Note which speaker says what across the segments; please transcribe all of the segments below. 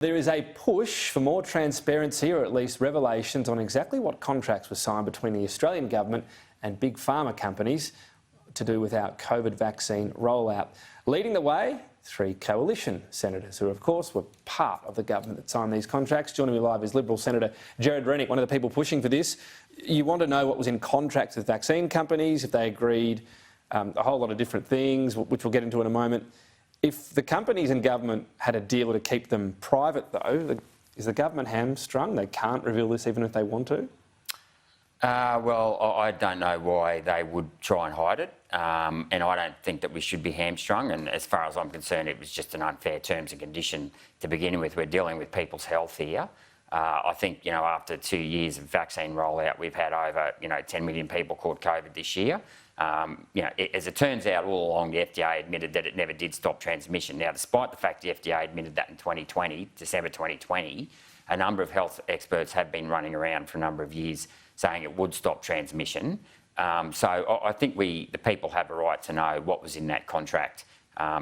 Speaker 1: There is a push for more transparency, or at least revelations, on exactly what contracts were signed between the Australian government and big pharma companies to do with our COVID vaccine rollout. Leading the way, three coalition senators who, of course, were part of the government that signed these contracts. Joining me live is Liberal Senator Senator Rennick, one of the people pushing for this. You want to know what was in contracts with vaccine companies, if they agreed a whole lot of different things, which we'll get into in a moment. If the companies and government had a deal to keep them private, though, is the government hamstrung? They can't reveal this even if they want to?
Speaker 2: Well, I don't know why they would try and hide it, and I don't think that we should be hamstrung. And as far as I'm concerned, it was just an unfair terms and condition to begin with. We're dealing with people's health here. I think, after 2 years of vaccine rollout, we've had over, 10 million people caught COVID this year. As it turns out, all along the FDA admitted that it never did stop transmission. Now, despite the fact the FDA admitted that in 2020, December 2020, a number of health experts have been running around for a number of years saying it would stop transmission. So I think the people have a right to know what was in that contract,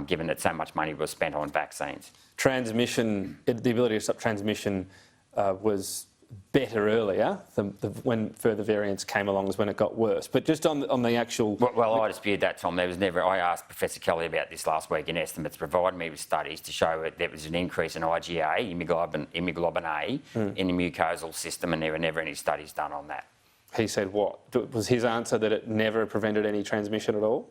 Speaker 2: given that so much money was spent on vaccines.
Speaker 1: Transmission, the ability to stop transmission was better earlier than when further variants came along, is when it got worse. But just on the actual...
Speaker 2: Well, I dispute that, Tom. There was never... I asked Professor Kelly about this last week, and estimates provided me with studies to show that there was an increase in IgA, hemoglobin A, in the mucosal system, and there were never any studies done on that.
Speaker 1: He said what? Was his answer that it never prevented any transmission at all?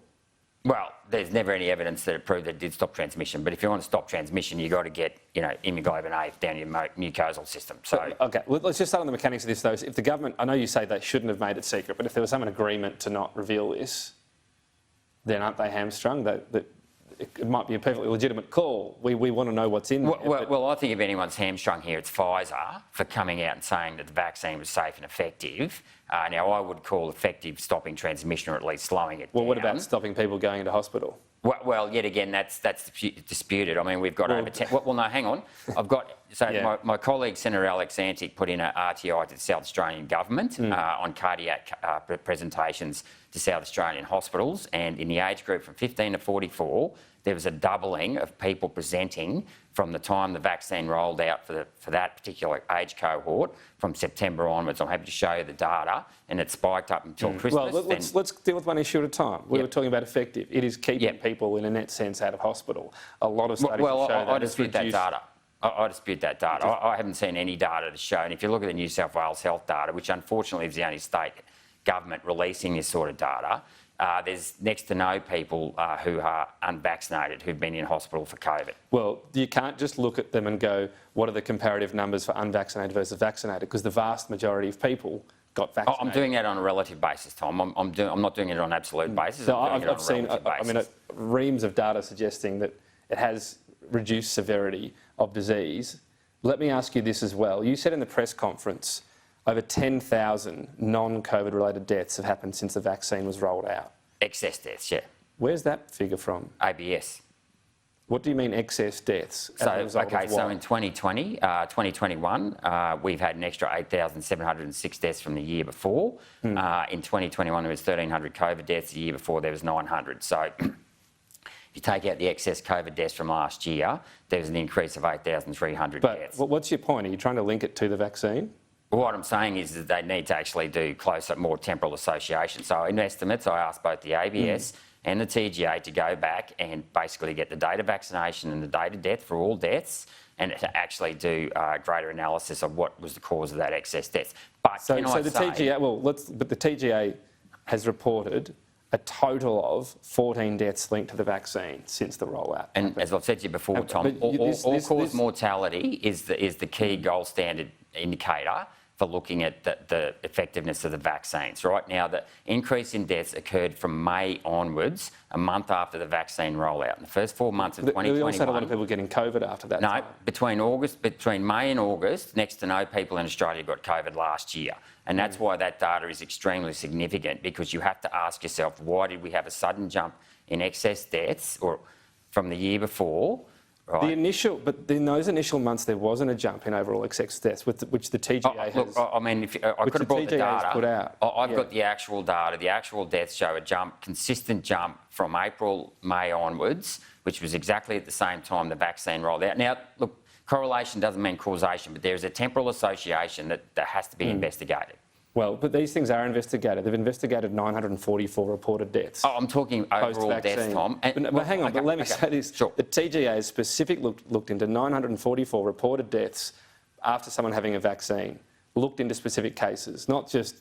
Speaker 2: Well, there's never any evidence that it proved that it did stop transmission. But if you want to stop transmission, you've got to get, hemoglobin A down your mucosal system. So,
Speaker 1: OK, well, let's just start on the mechanics of this, though. If the government, I know you say they shouldn't have made it secret, but if there was some agreement to not reveal this, then aren't they hamstrung? That it might be a perfectly legitimate call. We want to know what's in there.
Speaker 2: Well, I think if anyone's hamstrung here, it's Pfizer for coming out and saying that the vaccine was safe and effective. Now, I would call effective stopping transmission, or at least slowing it down.
Speaker 1: Well, what about stopping people going into hospital?
Speaker 2: Well, yet again, that's disputed. I mean, we've got over 10... Well, no, hang on. I've got... So yeah. my colleague, Senator Alex Antic, put in an RTI to the South Australian government on cardiac presentations to South Australian hospitals, and in the age group from 15 to 44, there was a doubling of people presenting from the time the vaccine rolled out for that particular age cohort from September onwards. I'm happy to show you the data, and it spiked up until Christmas.
Speaker 1: Well, let's deal with one issue at a time. We were talking about effective. It is keeping people, in a net sense, out of hospital. A lot of studies show that.
Speaker 2: I dispute that data. I dispute that data. I haven't seen any data to show, and if you look at the New South Wales health data, which unfortunately is the only state government releasing this sort of data, there's next to no people who are unvaccinated who've been in hospital for COVID.
Speaker 1: Well, you can't just look at them and go, what are the comparative numbers for unvaccinated versus vaccinated? Because the vast majority of people got vaccinated.
Speaker 2: I'm doing that on a relative basis, Tom. I'm not doing it on an absolute basis.
Speaker 1: So I've seen, reams of data suggesting that it has reduced severity of disease. Let me ask you this as well. You said in the press conference over 10,000 non-COVID related deaths have happened since the vaccine was rolled out.
Speaker 2: Excess deaths, yeah.
Speaker 1: Where's that figure from?
Speaker 2: ABS.
Speaker 1: What do you mean excess deaths?
Speaker 2: So in 2020, 2021, we've had an extra 8,706 deaths from the year before. In 2021, there was 1,300 COVID deaths. The year before, there was 900. So if you take out the excess COVID deaths from last year, there was an increase of 8,300 deaths.
Speaker 1: But what's your point? Are you trying to link it to the vaccine?
Speaker 2: Well, what I'm saying is that they need to actually do closer, more temporal association. So in estimates, I asked both the ABS and the TGA to go back and basically get the date of vaccination and the date of death for all deaths, and to actually do greater analysis of what was the cause of that excess death. But the TGA has reported a total of 14 deaths linked to the vaccine since the rollout. And as I've said to you before, Tom, all-cause mortality is the key gold standard indicator for looking at the effectiveness of the vaccines. Right now, the increase in deaths occurred from May onwards, a month after the vaccine rollout. In the first 4 months of 2021... We
Speaker 1: also had a lot of people getting COVID after that.
Speaker 2: No, between May and August, next to no people in Australia got COVID last year. And that's why that data is extremely significant, because you have to ask yourself, why did we have a sudden jump in excess deaths or from the year before? Right.
Speaker 1: But in those initial months, there wasn't a jump in overall excess deaths, which the TGA has.
Speaker 2: I mean, I could have brought the data. Put out. I've got the actual data. The actual deaths show a consistent jump from April, May onwards, which was exactly at the same time the vaccine rolled out. Now, look, correlation doesn't mean causation, but there is a temporal association that has to be investigated.
Speaker 1: Well, but these things are investigated. They've investigated 944 reported deaths.
Speaker 2: Oh, I'm talking overall deaths, Tom.
Speaker 1: But hang on, but let me say this.
Speaker 2: Sure.
Speaker 1: The TGA has specifically looked into 944 reported deaths after someone having a vaccine, looked into specific cases, not just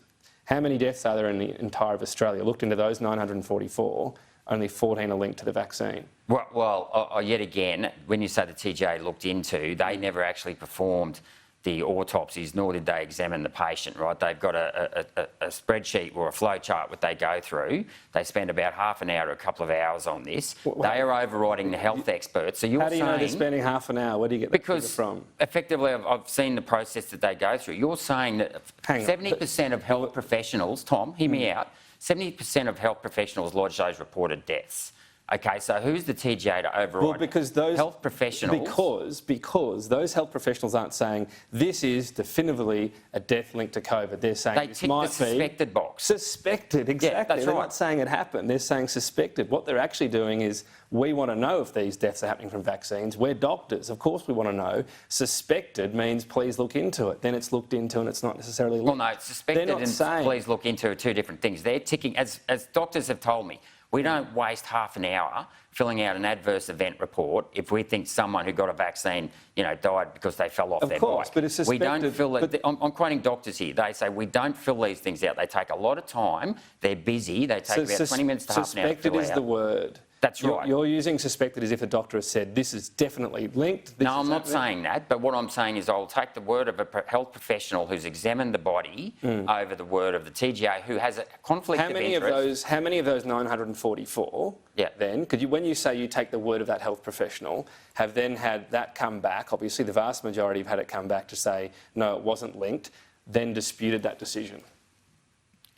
Speaker 1: how many deaths are there in the entire of Australia, looked into those 944, only 14 are linked to the vaccine.
Speaker 2: Well, yet again, when you say the TGA looked into, they never actually performed the autopsies, nor did they examine the patient, right? They've got a spreadsheet or a flow chart what they go through. They spend about half an hour to a couple of hours on this. They are overriding the health experts. So you're
Speaker 1: How do you know they're spending half an hour? Where do you get that figure from?
Speaker 2: Because effectively I've seen the process that they go through. You're saying that 70% of health professionals, Tom, hear me out, 70% of health professionals lodge those reported deaths. Okay, so who's the TGA to override?
Speaker 1: Well, because those
Speaker 2: health professionals.
Speaker 1: Because those health professionals aren't saying this is definitively a death linked to COVID. They're saying
Speaker 2: they
Speaker 1: this
Speaker 2: tick
Speaker 1: might
Speaker 2: the suspected box.
Speaker 1: Suspected, exactly.
Speaker 2: Yeah, that's
Speaker 1: They're
Speaker 2: right.
Speaker 1: not saying it happened. They're saying suspected. What they're actually doing is we want to know if these deaths are happening from vaccines. We're doctors, of course we want to know. Suspected means please look into it. Then it's looked into and it's not necessarily linked.
Speaker 2: Well, no, suspected and please look into are two different things. They're ticking, as doctors have told me, we don't waste half an hour filling out an adverse event report if we think someone who got a vaccine, died because they fell off their bike.
Speaker 1: Of course, but it's suspected.
Speaker 2: We don't fill it. I'm quoting doctors here. They say we don't fill these things out. They take a lot of time. They're busy. They take about 20 minutes to half an hour to fill
Speaker 1: Suspected is the word.
Speaker 2: That's right.
Speaker 1: You're using suspected as if the doctor has said this is definitely linked.
Speaker 2: No, I'm not saying that, but what I'm saying is I'll take the word of a health professional who's examined the body over the word of the TGA who has a conflict of interest.
Speaker 1: How many of those 944 then, when you say you take the word of that health professional, have then had that come back? Obviously the vast majority have had it come back to say, no, it wasn't linked, then disputed that decision.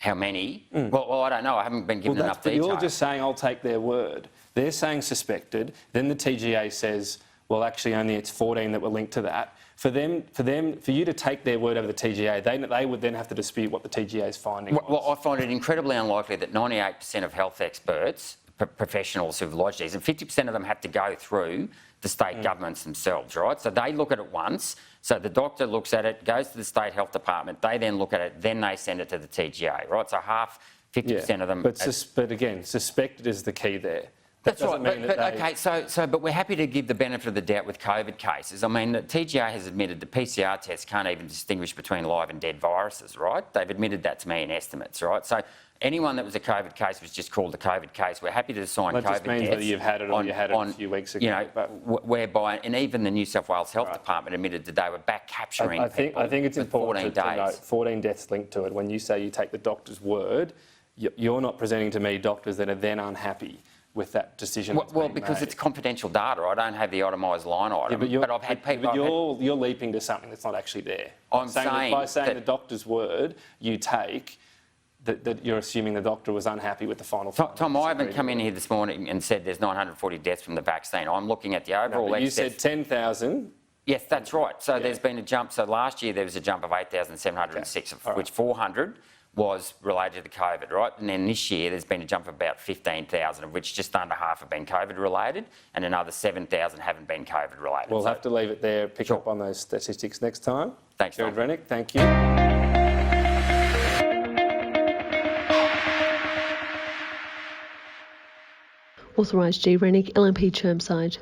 Speaker 2: How many? Well, I don't know. I haven't been given enough detail.
Speaker 1: You're just saying I'll take their word. They're saying suspected. Then the TGA says, well, actually, only it's 14 that were linked to that. For you to take their word over the TGA, they would then have to dispute what the TGA's finding was.
Speaker 2: Well, I find it incredibly unlikely that 98% of health experts, professionals who've lodged these, and 50% of them have to go through the state governments themselves, right? So they look at it once. So the doctor looks at it, goes to the state health department, they then look at it, then they send it to the TGA, right? So 50% of them...
Speaker 1: But again, suspected is the key there.
Speaker 2: That's right, but we're happy to give the benefit of the doubt with COVID cases. I mean, the TGA has admitted the PCR tests can't even distinguish between live and dead viruses, right? They've admitted that to me in estimates, right? So anyone that was a COVID case was just called a COVID case. We're happy to assign COVID deaths.
Speaker 1: That just means whether you've had it or you had it a few weeks ago.
Speaker 2: Whereby, and even the New South Wales Health Department admitted that they were back capturing
Speaker 1: I think it's important to note 14 deaths linked to it. When you say you take the doctor's word, you're not presenting to me doctors that are then unhappy with that decision.
Speaker 2: Well, because it's confidential data. I don't have the itemised line item. But I've had people...
Speaker 1: But you're leaping to something that's not actually there.
Speaker 2: I'm saying
Speaker 1: by saying the doctor's word, you take that you're assuming the doctor was unhappy with the final...
Speaker 2: Tom, I haven't come in here this morning and said there's 940 deaths from the vaccine. I'm looking at the overall...
Speaker 1: you said 10,000.
Speaker 2: Yes, that's right. So there's been a jump. So last year there was a jump of 8,706, of which 400 was related to COVID, right? And then this year there's been a jump of about 15,000, of which just under half have been COVID related, and another 7,000 haven't been COVID related.
Speaker 1: We'll have to leave it there, pick up on those statistics next time.
Speaker 2: Thanks,
Speaker 1: Senator Rennick, thank you.
Speaker 3: Authorised G. Rennick, LNP Chermside.